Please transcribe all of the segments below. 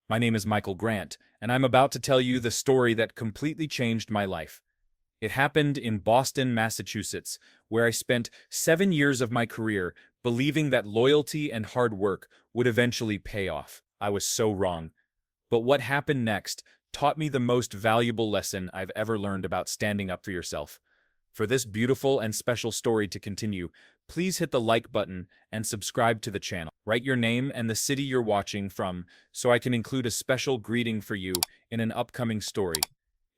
My name is Michael Grant, and I'm about to tell you the story that completely changed my life. It happened in Boston, Massachusetts, where I spent 7 years of my career believing that loyalty and hard work would eventually pay off. I was so wrong. But what happened next taught me the most valuable lesson I've ever learned about standing up for yourself. For this beautiful and special story to continue, please hit the like button and subscribe to the channel. Write your name and the city you're watching from so I can include a special greeting for you in an upcoming story.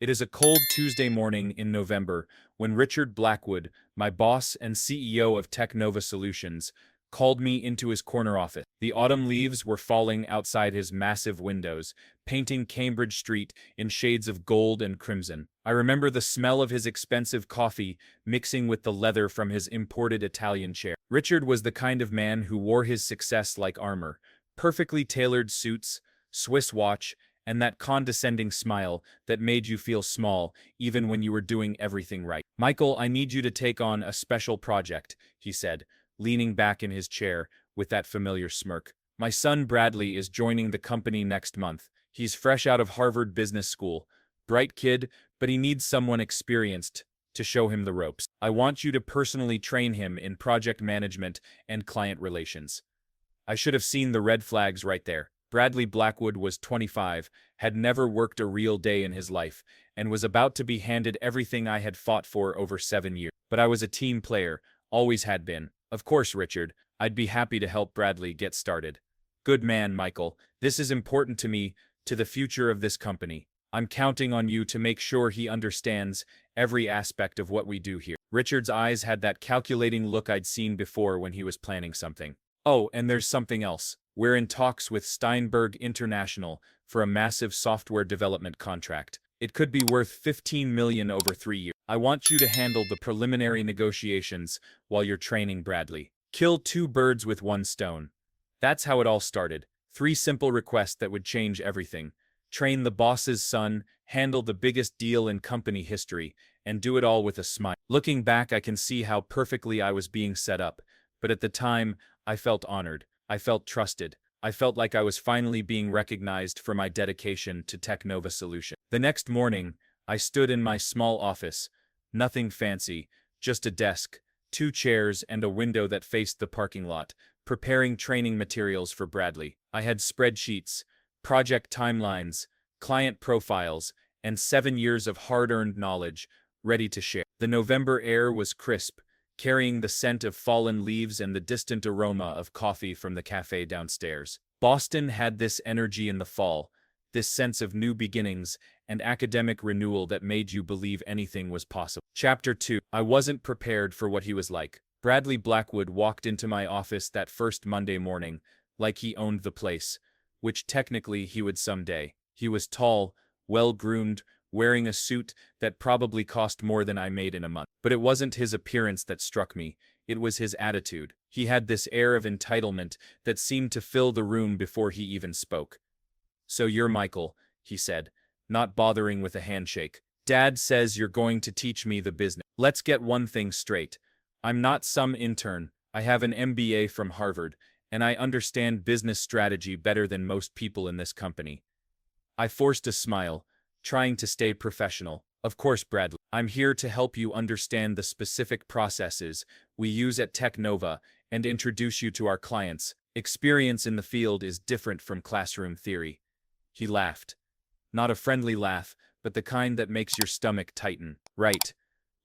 It is a cold Tuesday morning in November when Richard Blackwood, my boss and CEO of Technova Solutions, called me into his corner office. The autumn leaves were falling outside his massive windows, painting Cambridge Street in shades of gold and crimson. I remember the smell of his expensive coffee mixing with the leather from his imported Italian chair. Richard was the kind of man who wore his success like armor, perfectly tailored suits, Swiss watch, and that condescending smile that made you feel small even when you were doing everything right. "Michael, I need you to take on a special project," he said, leaning back in his chair with that familiar smirk. "My son Bradley is joining the company next month. He's fresh out of Harvard Business School. Bright kid, but he needs someone experienced to show him the ropes. I want you to personally train him in project management and client relations." I should have seen the red flags right there. Bradley Blackwood was 25, had never worked a real day in his life, and was about to be handed everything I had fought for over 7 years. But I was a team player, always had been. "Of course, Richard, I'd be happy to help Bradley get started." "Good man, Michael. This is important to me, to the future of this company. I'm counting on you to make sure he understands every aspect of what we do here." Richard's eyes had that calculating look I'd seen before when he was planning something. "Oh, and there's something else. We're in talks with Steinberg International for a massive software development contract. It could be worth $15 million over 3 years. I want you to handle the preliminary negotiations while you're training Bradley. Kill two birds with one stone." That's how it all started. 3 simple requests that would change everything. Train the boss's son, handle the biggest deal in company history, and do it all with a smile. Looking back, I can see how perfectly I was being set up, but at the time, I felt honored. I felt trusted. I felt like I was finally being recognized for my dedication to Technova Solutions. The next morning, I stood in my small office. Nothing fancy, just a desk, 2 chairs, and a window that faced the parking lot, preparing training materials for Bradley. I had spreadsheets, project timelines, client profiles, and 7 years of hard-earned knowledge ready to share. The November air was crisp, carrying the scent of fallen leaves and the distant aroma of coffee from the cafe downstairs. Boston had this energy in the fall, this sense of new beginnings and academic renewal that made you believe anything was possible. Chapter 2. I wasn't prepared for what he was like. Bradley Blackwood walked into my office that first Monday morning, like he owned the place, which technically he would someday. He was tall, well-groomed, wearing a suit that probably cost more than I made in a month. But it wasn't his appearance that struck me, it was his attitude. He had this air of entitlement that seemed to fill the room before he even spoke. "So you're Michael," he said, not bothering with a handshake. "Dad says you're going to teach me the business. Let's get one thing straight. I'm not some intern. I have an MBA from Harvard, and I understand business strategy better than most people in this company." I forced a smile, trying to stay professional. "Of course, Bradley. I'm here to help you understand the specific processes we use at Technova and introduce you to our clients. Experience in the field is different from classroom theory." He laughed. Not a friendly laugh, but the kind that makes your stomach tighten. "Right.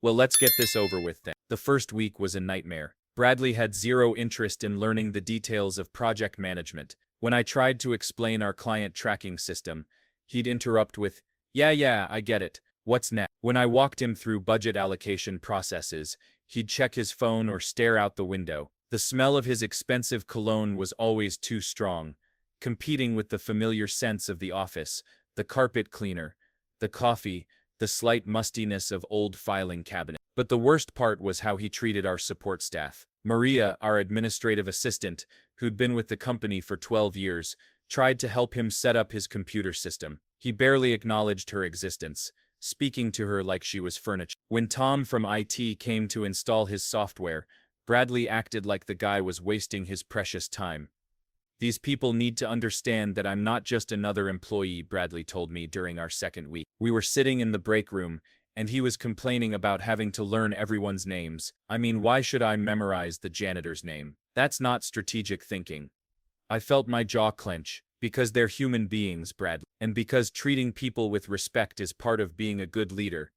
Well, let's get this over with then." The first week was a nightmare. Bradley had zero interest in learning the details of project management. When I tried to explain our client tracking system, he'd interrupt with, Yeah, I get it. What's next?" When I walked him through budget allocation processes, he'd check his phone or stare out the window. The smell of his expensive cologne was always too strong, competing with the familiar scents of the office, the carpet cleaner, the coffee, the slight mustiness of old filing cabinet. But the worst part was how he treated our support staff. Maria, our administrative assistant, who'd been with the company for 12 years, tried to help him set up his computer system. He barely acknowledged her existence, speaking to her like she was furniture. When Tom from IT came to install his software, Bradley acted like the guy was wasting his precious time. These people need to understand that I'm not just another employee, Bradley told me during our second week. We were sitting in the break room, and he was complaining about having to learn everyone's names. I mean, why should I memorize the janitor's name? That's not strategic thinking. I felt my jaw clench, because they're human beings, Bradley, and because treating people with respect is part of being a good leader.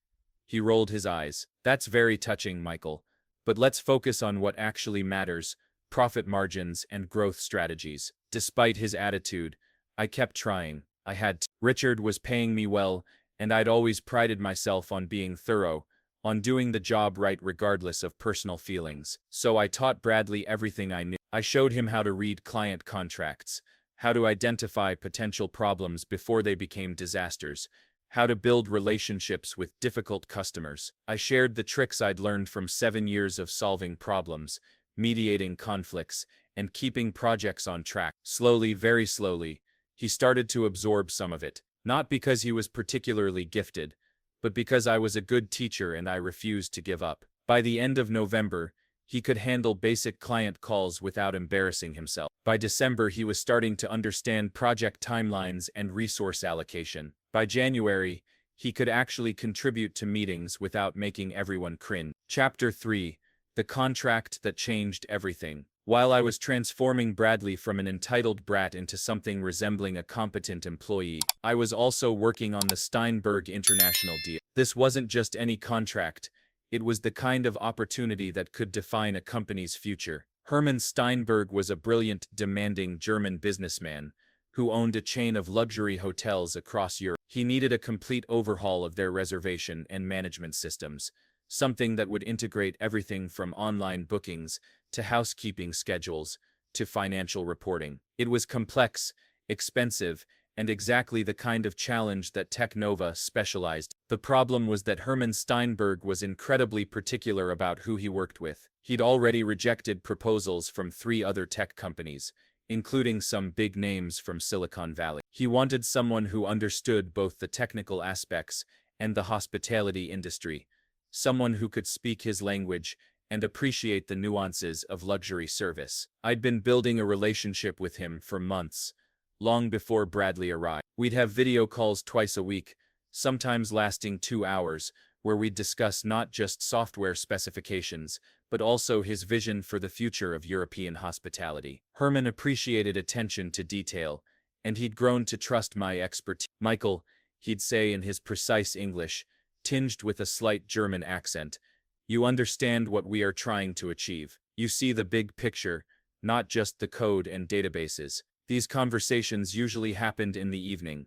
He rolled his eyes. That's very touching, Michael. But let's focus on what actually matters: profit margins and growth strategies. Despite his attitude, I kept trying. I had to. Richard was paying me well, and I'd always prided myself on being thorough, on doing the job right regardless of personal feelings. So I taught Bradley everything I knew. I showed him how to read client contracts, how to identify potential problems before they became disasters, how to build relationships with difficult customers. I shared the tricks I'd learned from 7 years of solving problems, mediating conflicts, and keeping projects on track. Slowly, very slowly, he started to absorb some of it, not because he was particularly gifted, but because I was a good teacher and I refused to give up. By the end of November, he could handle basic client calls without embarrassing himself. By December, he was starting to understand project timelines and resource allocation. By January, he could actually contribute to meetings without making everyone cringe. Chapter 3: The Contract That Changed Everything. While I was transforming Bradley from an entitled brat into something resembling a competent employee, I was also working on the Steinberg International deal. This wasn't just any contract. It was the kind of opportunity that could define a company's future. Hermann Steinberg was a brilliant, demanding German businessman who owned a chain of luxury hotels across Europe. He needed a complete overhaul of their reservation and management systems, something that would integrate everything from online bookings to housekeeping schedules to financial reporting. It was complex, expensive, and exactly the kind of challenge that Technova specialized. The problem was that Hermann Steinberg was incredibly particular about who he worked with. He'd already rejected proposals from 3 other tech companies, including some big names from Silicon Valley. He wanted someone who understood both the technical aspects and the hospitality industry, someone who could speak his language and appreciate the nuances of luxury service. I'd been building a relationship with him for months, long before Bradley arrived. We'd have video calls twice a week, sometimes lasting 2 hours, where we'd discuss not just software specifications, but also his vision for the future of European hospitality. Hermann appreciated attention to detail, and he'd grown to trust my expertise. Michael, he'd say in his precise English, tinged with a slight German accent, you understand what we are trying to achieve. You see the big picture, not just the code and databases. These conversations usually happened in the evening,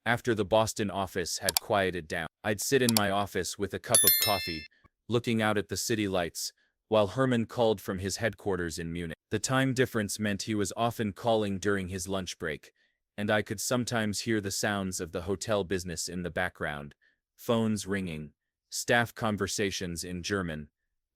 after the Boston office had quieted down. I'd sit in my office with a cup of coffee, looking out at the city lights, while Hermann called from his headquarters in Munich. The time difference meant he was often calling during his lunch break, and I could sometimes hear the sounds of the hotel business in the background, phones ringing, staff conversations in German,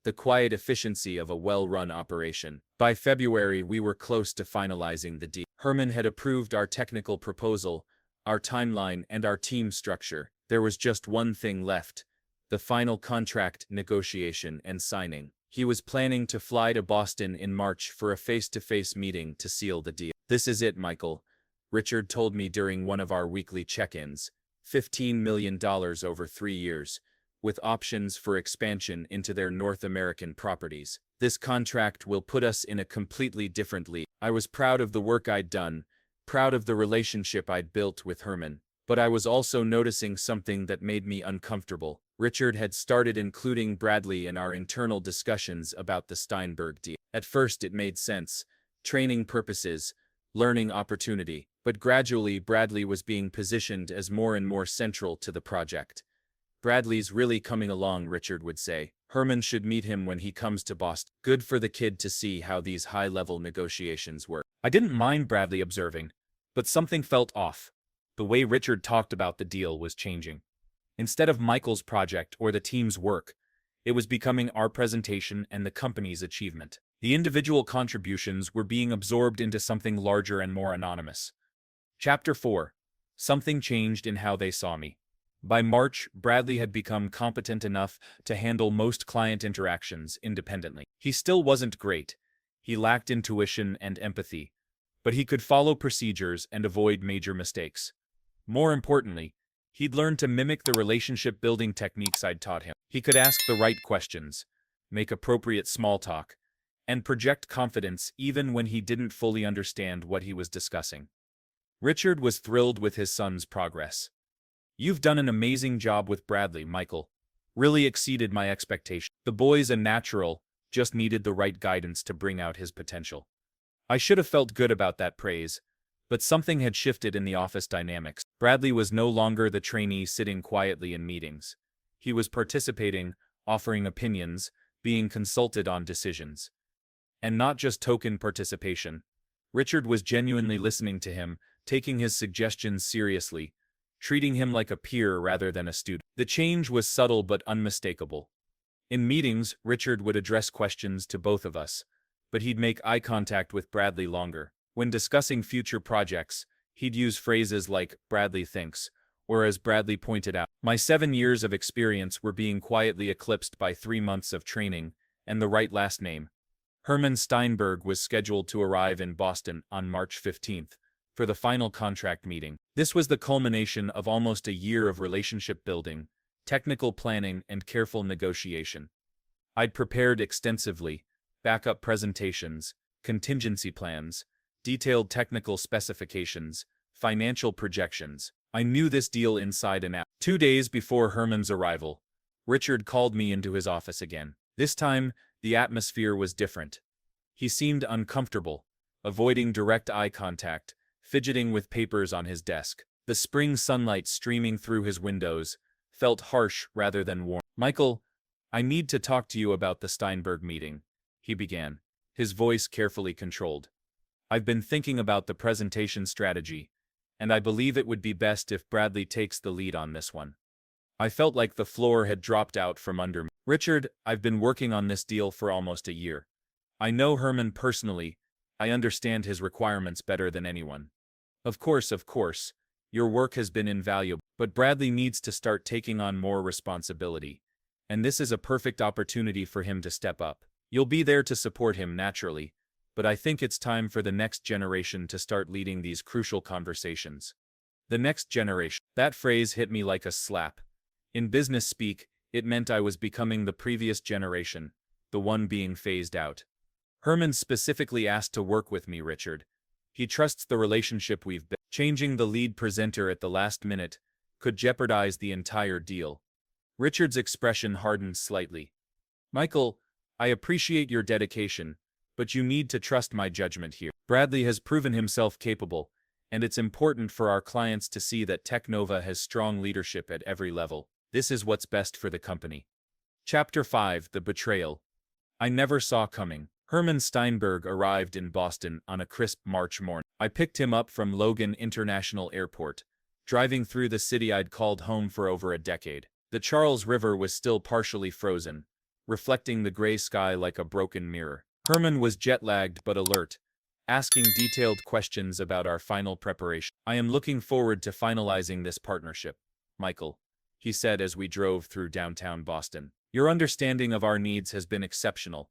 the quiet efficiency of a well-run operation. By February, we were close to finalizing the deal. Hermann had approved our technical proposal, our timeline, and our team structure. There was just one thing left: the final contract negotiation and signing. He was planning to fly to Boston in March for a face-to-face meeting to seal the deal. This is it, Michael, Richard told me during one of our weekly check-ins. $15 million over 3 years, with options for expansion into their North American properties. This contract will put us in a completely different league. I was proud of the work I'd done, proud of the relationship I'd built with Hermann, but I was also noticing something that made me uncomfortable. Richard had started including Bradley in our internal discussions about the Steinberg deal. At first it made sense: training purposes, learning opportunity. But gradually Bradley was being positioned as more and more central to the project. Bradley's really coming along, Richard would say. Hermann should meet him when he comes to Boston. Good for the kid to see how these high-level negotiations work. I didn't mind Bradley observing, but something felt off. The way Richard talked about the deal was changing. Instead of Michael's project or the team's work, it was becoming our presentation and the company's achievement. The individual contributions were being absorbed into something larger and more anonymous. Chapter 4: Something Changed in How They Saw Me. By March, Bradley had become competent enough to handle most client interactions independently. He still wasn't great. He lacked intuition and empathy. but he could follow procedures and avoid major mistakes. More importantly, he'd learned to mimic the relationship-building techniques I'd taught him. He could ask the right questions, make appropriate small talk, and project confidence even when he didn't fully understand what he was discussing. Richard was thrilled with his son's progress. "You've done an amazing job with Bradley, Michael. Really exceeded my expectations. The boy's a natural, just needed the right guidance to bring out his potential." I should have felt good about that praise, but something had shifted in the office dynamics. Bradley was no longer the trainee sitting quietly in meetings. He was participating, offering opinions, being consulted on decisions. And not just token participation. Richard was genuinely listening to him, taking his suggestions seriously, treating him like a peer rather than a student. The change was subtle but unmistakable. In meetings, Richard would address questions to both of us, but he'd make eye contact with Bradley longer. When discussing future projects, he'd use phrases like, "Bradley thinks," or as Bradley pointed out. My 7 years of experience were being quietly eclipsed by 3 months of training, and the right last name. Herman Steinberg was scheduled to arrive in Boston on March 15th for the final contract meeting. This was the culmination of almost a year of relationship building, technical planning, and careful negotiation. I'd prepared extensively, backup presentations, contingency plans, detailed technical specifications, financial projections. I knew this deal inside and out. 2 days before Herman's arrival, Richard called me into his office again. This time, the atmosphere was different. He seemed uncomfortable, avoiding direct eye contact, fidgeting with papers on his desk. The spring sunlight streaming through his windows felt harsh rather than warm. "Michael, I need to talk to you about the Steinberg meeting," he began, his voice carefully controlled. "I've been thinking about the presentation strategy, and I believe it would be best if Bradley takes the lead on this one." I felt like the floor had dropped out from under me. "Richard, I've been working on this deal for almost a year. I know Herman personally. I understand his requirements better than anyone. Of course, your work has been invaluable, but Bradley needs to start taking on more responsibility, and this is a perfect opportunity for him to step up. You'll be there to support him naturally, but I think it's time for the next generation to start leading these crucial conversations." The next generation. That phrase hit me like a slap. In business speak, it meant I was becoming the previous generation, the one being phased out. "Herman specifically asked to work with me, Richard. He trusts the relationship we've built. Changing the lead presenter at the last minute could jeopardize the entire deal." Richard's expression hardened slightly. "Michael, I appreciate your dedication, but you need to trust my judgment here. Bradley has proven himself capable, and it's important for our clients to see that Technova has strong leadership at every level. This is what's best for the company." Chapter 5: The Betrayal. I never saw coming. Herman Steinberg arrived in Boston on a crisp March morning. I picked him up from Logan International Airport, driving through the city I'd called home for over a decade. The Charles River was still partially frozen, reflecting the gray sky like a broken mirror. Herman was jet-lagged but alert, asking detailed questions about our final preparation. "I am looking forward to finalizing this partnership, Michael," he said as we drove through downtown Boston. "Your understanding of our needs has been exceptional.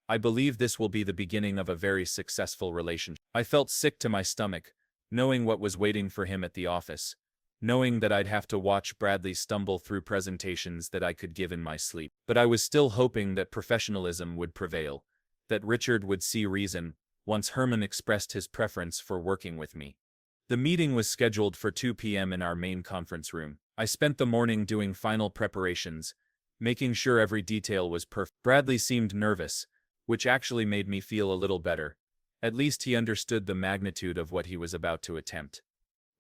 I believe this will be the beginning of a very successful relationship." I felt sick to my stomach, knowing what was waiting for him at the office, knowing that I'd have to watch Bradley stumble through presentations that I could give in my sleep. But I was still hoping that professionalism would prevail, that Richard would see reason once Herman expressed his preference for working with me. The meeting was scheduled for 2 p.m. in our main conference room. I spent the morning doing final preparations, making sure every detail was perfect. Bradley seemed nervous, which actually made me feel a little better. At least he understood the magnitude of what he was about to attempt.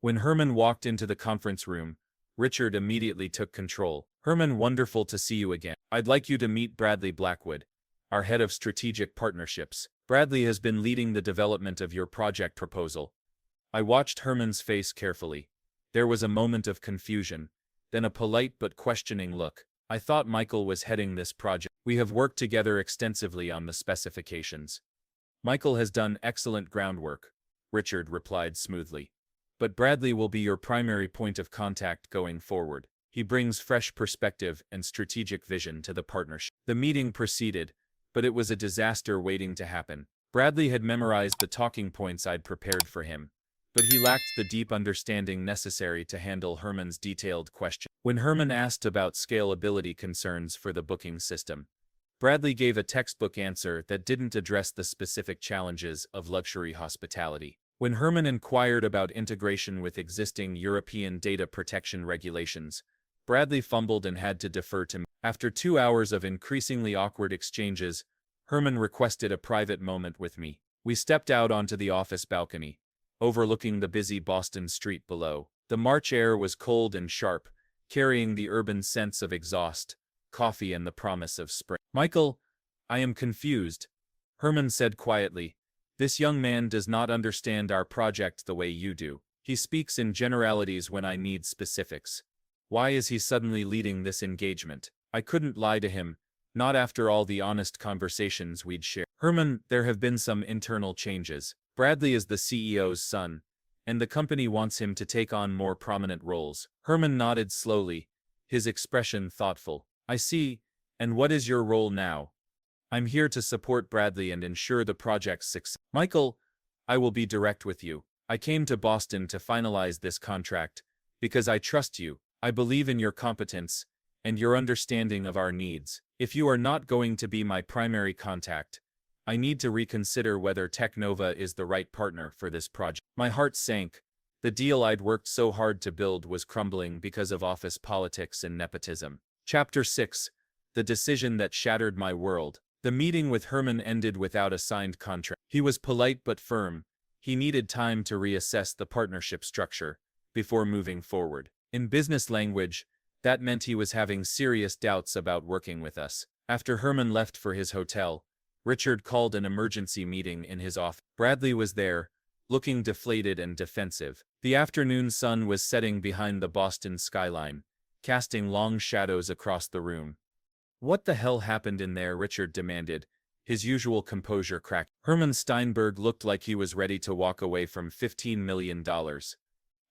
When Herman walked into the conference room, Richard immediately took control. "Herman, wonderful to see you again. I'd like you to meet Bradley Blackwood, our head of strategic partnerships. Bradley has been leading the development of your project proposal." I watched Herman's face carefully. There was a moment of confusion, then a polite but questioning look. "I thought Michael was heading this project." "We have worked together extensively on the specifications. Michael has done excellent groundwork," Richard replied smoothly. "But Bradley will be your primary point of contact going forward. He brings fresh perspective and strategic vision to the partnership." The meeting proceeded, but it was a disaster waiting to happen. Bradley had memorized the talking points I'd prepared for him, but he lacked the deep understanding necessary to handle Herman's detailed question. When Herman asked about scalability concerns for the booking system, Bradley gave a textbook answer that didn't address the specific challenges of luxury hospitality. When Herman inquired about integration with existing European data protection regulations, Bradley fumbled and had to defer to me. After 2 hours of increasingly awkward exchanges, Herman requested a private moment with me. We stepped out onto the office balcony, overlooking the busy Boston street below. The March air was cold and sharp, carrying the urban sense of exhaust, coffee, and the promise of spring. "Michael, I am confused," Herman said quietly. "This young man does not understand our project the way you do. He speaks in generalities when I need specifics. Why is he suddenly leading this engagement?" I couldn't lie to him, not after all the honest conversations we'd shared. "Herman, there have been some internal changes. Bradley is the CEO's son, and the company wants him to take on more prominent roles." Herman nodded slowly, his expression thoughtful. "I see. And what is your role now?" "I'm here to support Bradley and ensure the project's success." "Michael, I will be direct with you. I came to Boston to finalize this contract because I trust you. I believe in your competence and your understanding of our needs. If you are not going to be my primary contact, I need to reconsider whether Technova is the right partner for this project." My heart sank. The deal I'd worked so hard to build was crumbling because of office politics and nepotism. Chapter 6. The decision that shattered my world. The meeting with Herman ended without a signed contract. He was polite but firm. He needed time to reassess the partnership structure before moving forward. In business language, that meant he was having serious doubts about working with us. After Herman left for his hotel, Richard called an emergency meeting in his office. Bradley was there, looking deflated and defensive. The afternoon sun was setting behind the Boston skyline, casting long shadows across the room. "What the hell happened in there?" Richard demanded, his usual composure cracked. Herman Steinberg looked like he was ready to walk away from $15 million.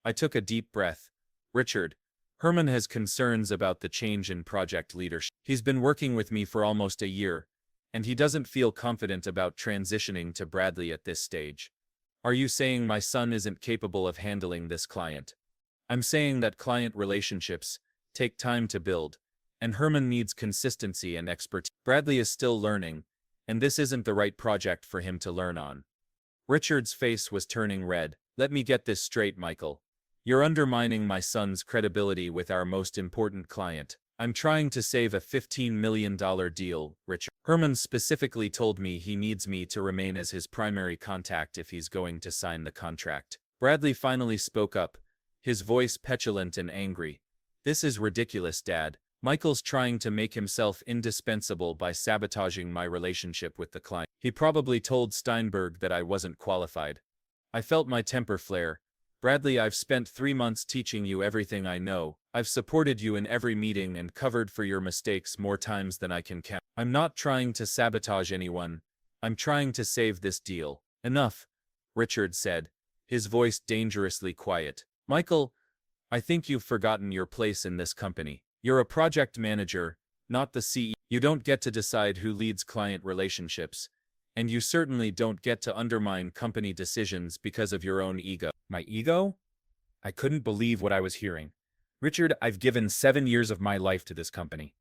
I took a deep breath. "Richard, Herman has concerns about the change in project leadership. He's been working with me for almost a year, and he doesn't feel confident about transitioning to Bradley at this stage." "Are you saying my son isn't capable of handling this client?" "I'm saying that client relationships take time to build, and Herman needs consistency and expertise. Bradley is still learning, and this isn't the right project for him to learn on." Richard's face was turning red. "Let me get this straight, Michael. You're undermining my son's credibility with our most important client." "I'm trying to save a $15 million deal, Richard. Herman specifically told me he needs me to remain as his primary contact if he's going to sign the contract." Bradley finally spoke up, his voice petulant and angry. "This is ridiculous, Dad. Michael's trying to make himself indispensable by sabotaging my relationship with the client. He probably told Steinberg that I wasn't qualified." I felt my temper flare. "Bradley, I've spent 3 months teaching you everything I know. I've supported you in every meeting and covered for your mistakes more times than I can count. I'm not trying to sabotage anyone. I'm trying to save this deal." "Enough," Richard said, his voice dangerously quiet. "Michael, I think you've forgotten your place in this company. You're a project manager, not the CEO. You don't get to decide who leads client relationships, and you certainly don't get to undermine company decisions because of your own ego." My ego? I couldn't believe what I was hearing. "Richard, I've given 7 years of my life to this company.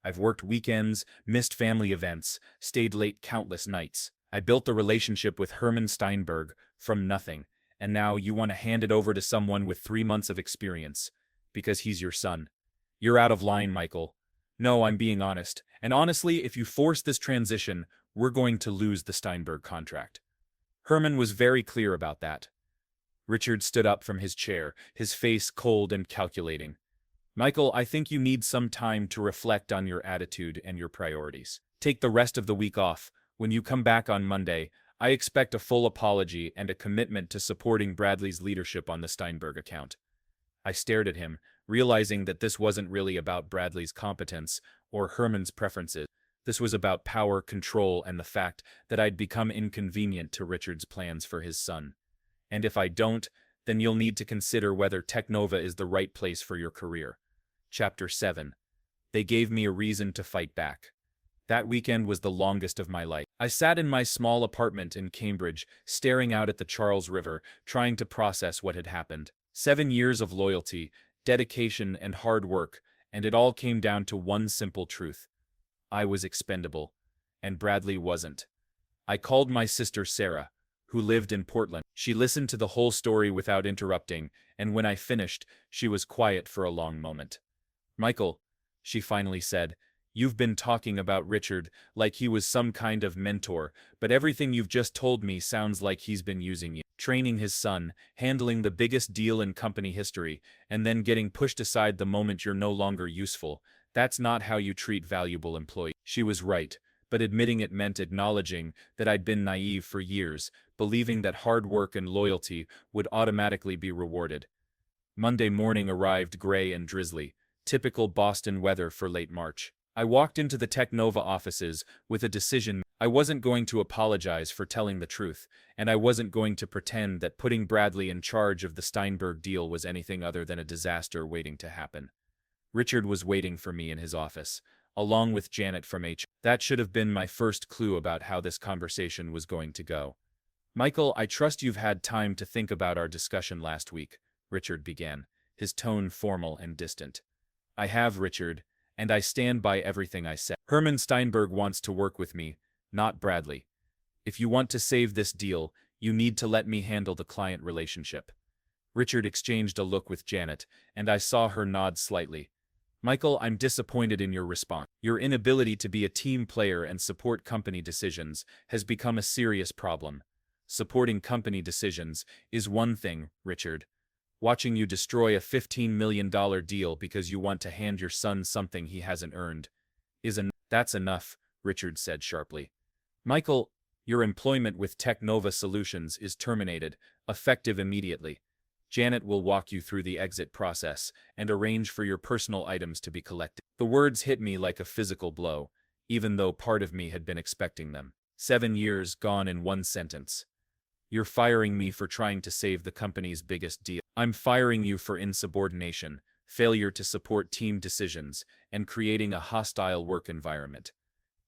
I've worked weekends, missed family events, stayed late countless nights. I built a relationship with Herman Steinberg from nothing, and now you want to hand it over to someone with 3 months of experience because he's your son. You're out of line, Michael." "No, I'm being honest. And honestly, if you force this transition, we're going to lose the Steinberg contract." Herman was very clear about that. Richard stood up from his chair, his face cold and calculating. "Michael, I think you need some time to reflect on your attitude and your priorities. Take the rest of the week off. When you come back on Monday, I expect a full apology and a commitment to supporting Bradley's leadership on the Steinberg account." I stared at him, realizing that this wasn't really about Bradley's competence or Herman's preferences. This was about power, control, and the fact that I'd become inconvenient to Richard's plans for his son. "And if I don't, then you'll need to consider whether Technova is the right place for your career." Chapter 7. They gave me a reason to fight back. That weekend was the longest of my life. I sat in my small apartment in Cambridge, staring out at the Charles River, trying to process what had happened. 7 years of loyalty, dedication, and hard work, and it all came down to one simple truth. I was expendable, and Bradley wasn't. I called my sister Sarah, who lived in Portland. She listened to the whole story without interrupting, and when I finished, she was quiet for a long moment. "Michael," she finally said, "you've been talking about Richard like he was some kind of mentor, but everything you've just told me sounds like he's been using you. Training his son, handling the biggest deal in company history, and then getting pushed aside the moment you're no longer useful. That's not how you treat valuable employees." She was right, but admitting it meant acknowledging that I'd been naive for years, believing that hard work and loyalty would automatically be rewarded. Monday morning arrived gray and drizzly, typical Boston weather for late March. I walked into the Technova offices with a decision. I wasn't going to apologize for telling the truth, and I wasn't going to pretend that putting Bradley in charge of the Steinberg deal was anything other than a disaster waiting to happen. Richard was waiting for me in his office, along with Janet from HR. That should have been my first clue about how this conversation was going to go. "Michael, I trust you've had time to think about our discussion last week," Richard began, his tone formal and distant. "I have, Richard, and I stand by everything I said. Herman Steinberg wants to work with me, not Bradley. If you want to save this deal, you need to let me handle the client relationship." Richard exchanged a look with Janet, and I saw her nod slightly. "Michael, I'm disappointed in your response. Your inability to be a team player and support company decisions has become a serious problem. Supporting company decisions is one thing, Richard. Watching you destroy a $15 million deal because you want to hand your son something he hasn't earned that's enough," Richard said sharply. "Michael, your employment with Technova Solutions is terminated, effective immediately. Janet will walk you through the exit process and arrange for your personal items to be collected." The words hit me like a physical blow, even though part of me had been expecting them. 7 years gone in one sentence. "You're firing me for trying to save the company's biggest deal. I'm firing you for insubordination, failure to support team decisions, and creating a hostile work environment.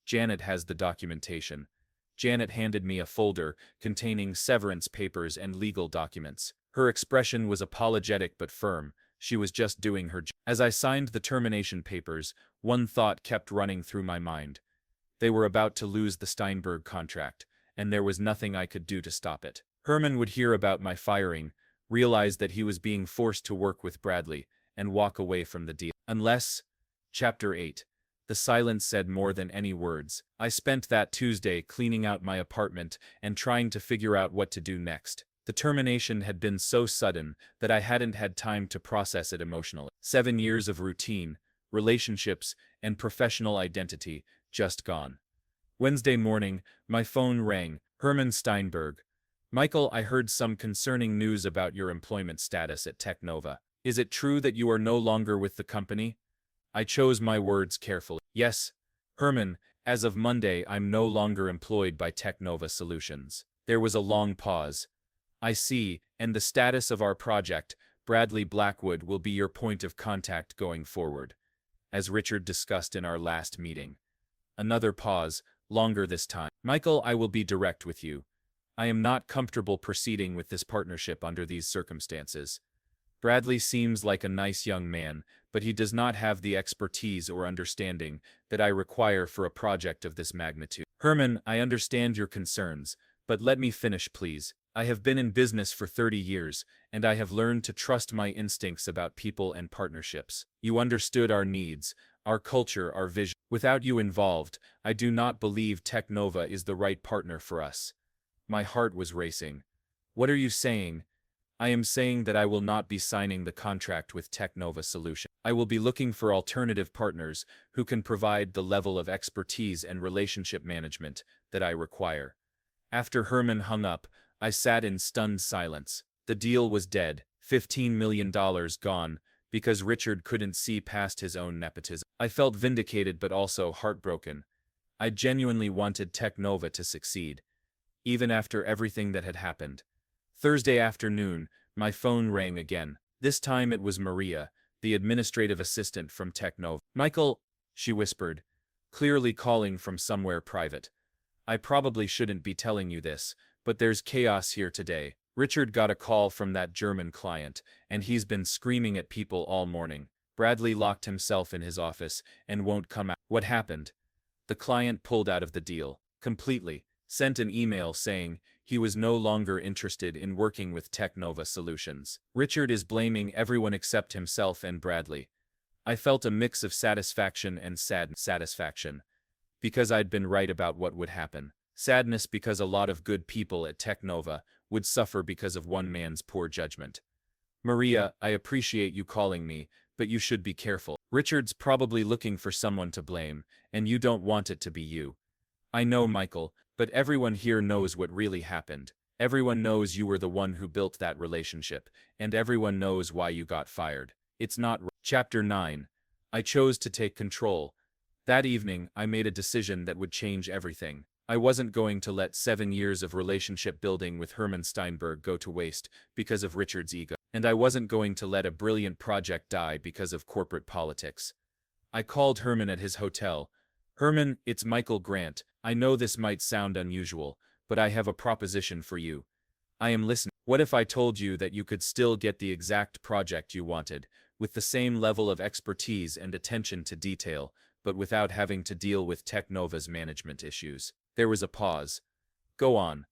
Janet has the documentation." Janet handed me a folder containing severance papers and legal documents. Her expression was apologetic but firm. She was just doing her job. As I signed the termination papers, one thought kept running through my mind. They were about to lose the Steinberg contract, and there was nothing I could do to stop it. Herman would hear about my firing, realize that he was being forced to work with Bradley, and walk away from the deal. Unless... Chapter 8. The silence said more than any words. I spent that Tuesday cleaning out my apartment and trying to figure out what to do next. The termination had been so sudden that I hadn't had time to process it emotionally. 7 years of routine, relationships, and professional identity just gone. Wednesday morning, my phone rang. "Herman Steinberg. Michael, I heard some concerning news about your employment status at Technova. Is it true that you are no longer with the company?" I chose my words carefully. "Yes, Herman, as of Monday I'm no longer employed by Technova Solutions." There was a long pause. "I see, and the status of our project, Bradley Blackwood, will be your point of contact going forward, as Richard discussed in our last meeting." Another pause, longer this time. "Michael, I will be direct with you. I am not comfortable proceeding with this partnership under these circumstances. Bradley seems like a nice young man, but he does not have the expertise or understanding that I require for a project of this magnitude." "Herman, I understand your concerns, but let me finish, please. I have been in business for 30 years, and I have learned to trust my instincts about people and partnerships. You understood our needs, our culture, our vision. Without you involved, I do not believe Technova is the right partner for us." My heart was racing. "What are you saying?" "I am saying that I will not be signing the contract with Technova Solutions. I will be looking for alternative partners who can provide the level of expertise and relationship management that I require." After Herman hung up, I sat in stunned silence. The deal was dead, $15 million gone, because Richard couldn't see past his own nepotism. I felt vindicated but also heartbroken. I genuinely wanted Technova to succeed, even after everything that had happened. Thursday afternoon, my phone rang again. This time it was Maria, the administrative assistant from Technova. "Michael," she whispered, clearly calling from somewhere private. I probably shouldn't be telling you this, but there's chaos here today. Richard got a call from that German client, and he's been screaming at people all morning. Bradley locked himself in his office and won't come out. What happened? The client pulled out of the deal completely, sent an email saying he was no longer interested in working with Technova Solutions. Richard is blaming everyone except himself and Bradley. I felt a mix of satisfaction and satisfaction, because I'd been right about what would happen. Sadness because a lot of good people at Technova would suffer because of one man's poor judgment. Maria, I appreciate you calling me, but you should be careful. Richard's probably looking for someone to blame, and you don't want it to be you. I know, Michael, but everyone here knows what really happened. Everyone knows you were the one who built that relationship, and everyone knows why you got fired. It's not. Chapter 9. I chose to take control. That evening, I made a decision that would change everything. I wasn't going to let 7 years of relationship building with Herman Steinberg go to waste because of Richard's ego. And I wasn't going to let a brilliant project die because of corporate politics. I called Herman at his hotel. Herman, it's Michael Grant. I know this might sound unusual, but I have a proposition for you. I am listening. What if I told you that you could still get the exact project you wanted, with the same level of expertise and attention to detail, but without having to deal with Technova's management issues? There was a pause. Go on.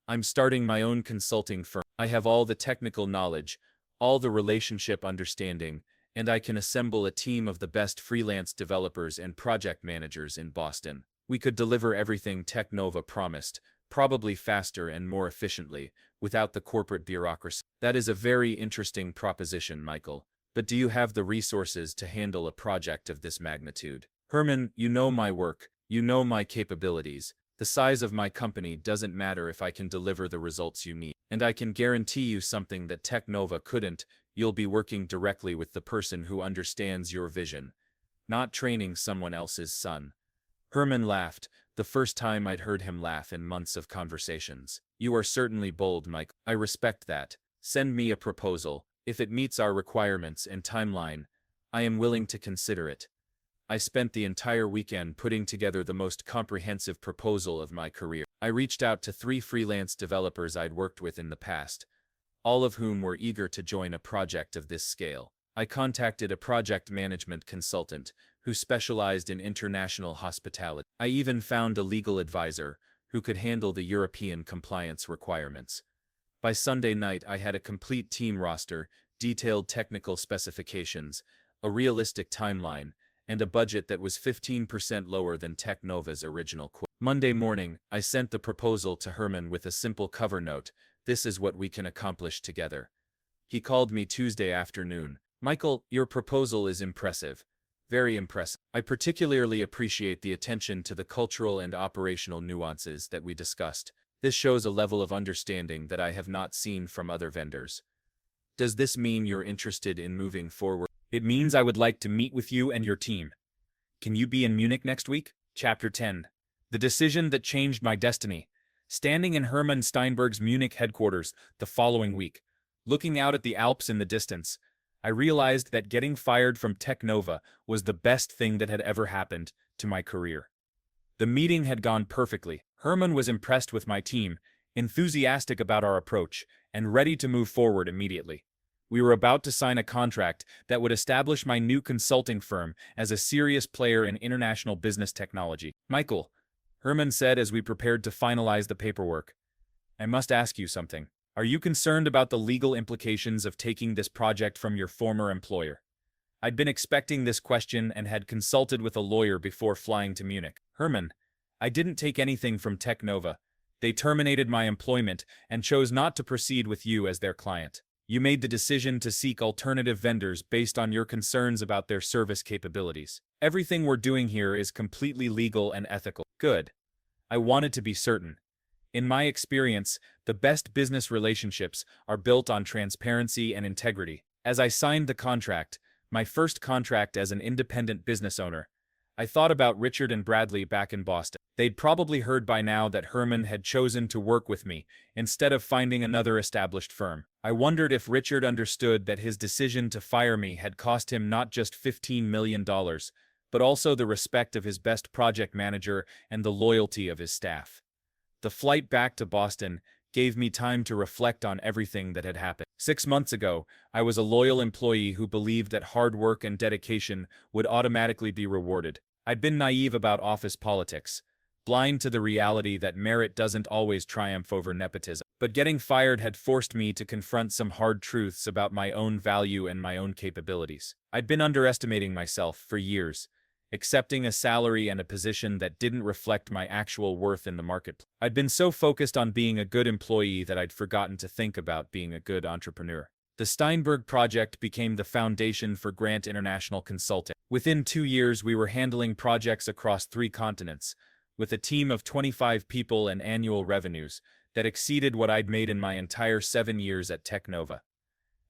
I'm starting my own consulting firm. I have all the technical knowledge, all the relationship understanding, and I can assemble a team of the best freelance developers and project managers in Boston. We could deliver everything Technova promised, probably faster and more efficiently, without the corporate bureaucracy. That is a very interesting proposition, Michael. But do you have the resources to handle a project of this magnitude? Herman, you know my work, you know my capabilities. The size of my company doesn't matter if I can deliver the results you need. And I can guarantee you something that Technova couldn't. You'll be working directly with the person who understands your vision, not training someone else's son. Herman laughed, the first time I'd heard him laugh in months of conversations. You are certainly bold, Mike. I respect that. Send me a proposal. If it meets our requirements and timeline, I am willing to consider it. I spent the entire weekend putting together the most comprehensive proposal of my career. I reached out to 3 freelance developers I'd worked with in the past, all of whom were eager to join a project of this scale. I contacted a project management consultant who specialized in international hospitality. I even found a legal advisor who could handle the European compliance requirements. By Sunday night, I had a complete team roster, detailed technical specifications, a realistic timeline, and a budget that was 15% lower than Technova's original quote. Monday morning, I sent the proposal to Herman with a simple cover note. This is what we can accomplish together. He called me Tuesday afternoon. Michael, your proposal is impressive. Very impressive. I particularly appreciate the attention to the cultural and operational nuances that we discussed. This shows a level of understanding that I have not seen from other vendors. Does this mean you're interested in moving forward? It means I would like to meet with you and your team. Can you be in Munich next week? Chapter 10. The decision that changed my destiny. Standing in Hermann Steinberg's Munich headquarters the following week, looking out at the Alps in the distance, I realized that getting fired from Technova was the best thing that had ever happened to my career. The meeting had gone perfectly. Herman was impressed with my team, enthusiastic about our approach, and ready to move forward immediately. We were about to sign a contract that would establish my new consulting firm as a serious player in international business technology. Michael, Herman said as we prepared to finalize the paperwork, I must ask you something. Are you concerned about the legal implications of taking this project from your former employer? I'd been expecting this question and had consulted with a lawyer before flying to Munich. Herman, I didn't take anything from Technova. They terminated my employment and chose not to proceed with you as their client. You made the decision to seek alternative vendors based on your concerns about their service capabilities. Everything we're doing here is completely legal and ethical. Good. I wanted to be certain. In my experience, the best business relationships are built on transparency and integrity. As I signed the contract, my first contract as an independent business owner, I thought about Richard and Bradley back in Boston. They'd probably heard by now that Herman had chosen to work with me instead of finding another established firm. I wondered if Richard understood that his decision to fire me had cost him not just $15 million, but also the respect of his best project manager and the loyalty of his staff. The flight back to Boston gave me time to reflect on everything that had happened. 6 months ago, I was a loyal employee who believed that hard work and dedication would automatically be rewarded. I'd been naive about office politics, blind to the reality that merit doesn't always triumph over nepotism. But getting fired had forced me to confront some hard truths about my own value and my own capabilities. I'd been underestimating myself for years, accepting a salary and a position that didn't reflect my actual worth in the marketplace. I'd been so focused on being a good employee that I'd forgotten to think about being a good entrepreneur. The Steinberg project became the foundation for Grant International Consulting. Within 2 years, we were handling projects across 3 continents, with a team of 25 people and annual revenues that exceeded what I'd made in my entire 7 years at Technova.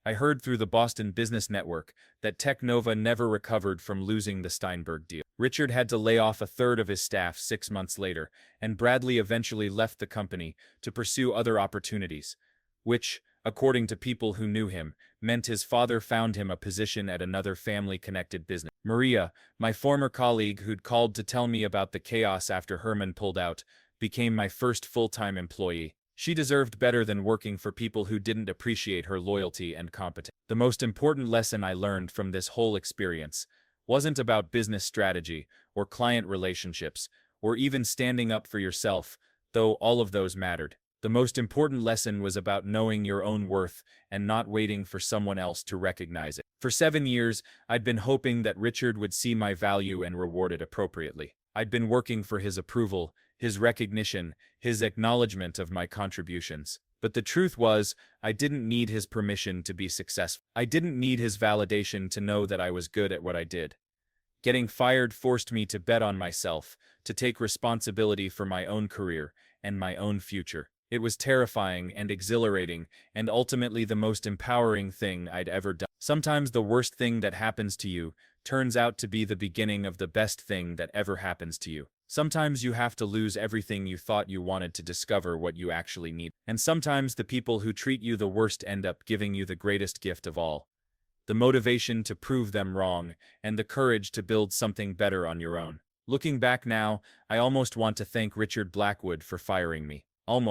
I heard through the Boston Business Network that Technova never recovered from losing the Steinberg deal. Richard had to lay off a third of his staff 6 months later, and Bradley eventually left the company to pursue other opportunities, which, according to people who knew him, meant his father found him a position at another family-connected business. Maria, my former colleague who'd called to tell me about the chaos after Herman pulled out, became my first full-time employee. She deserved better than working for people who didn't appreciate her loyalty and competence. The most important lesson I learned from this whole experience wasn't about business strategy or client relationships or even standing up for yourself, though all of those mattered. The most important lesson was about knowing your own worth and not waiting for someone else to recognize it. For 7 years, I'd been hoping that Richard would see my value and reward it appropriately. I'd been working for his approval, his recognition, his acknowledgement of my contributions. But the truth was, I didn't need his permission to be successful. I didn't need his validation to know that I was good at what I did. Getting fired forced me to bet on myself, to take responsibility for my own career and my own future. It was terrifying and exhilarating, and ultimately the most empowering thing I'd ever done. Sometimes the worst thing that happens to you turns out to be the beginning of the best thing that ever happens to you. Sometimes you have to lose everything you thought you wanted to discover what you actually need. And sometimes the people who treat you the worst end up giving you the greatest gift of all: the motivation to prove them wrong and the courage to build something better on your own. Looking back now, I almost want to thank Richard Blackwood for firing me. Almost.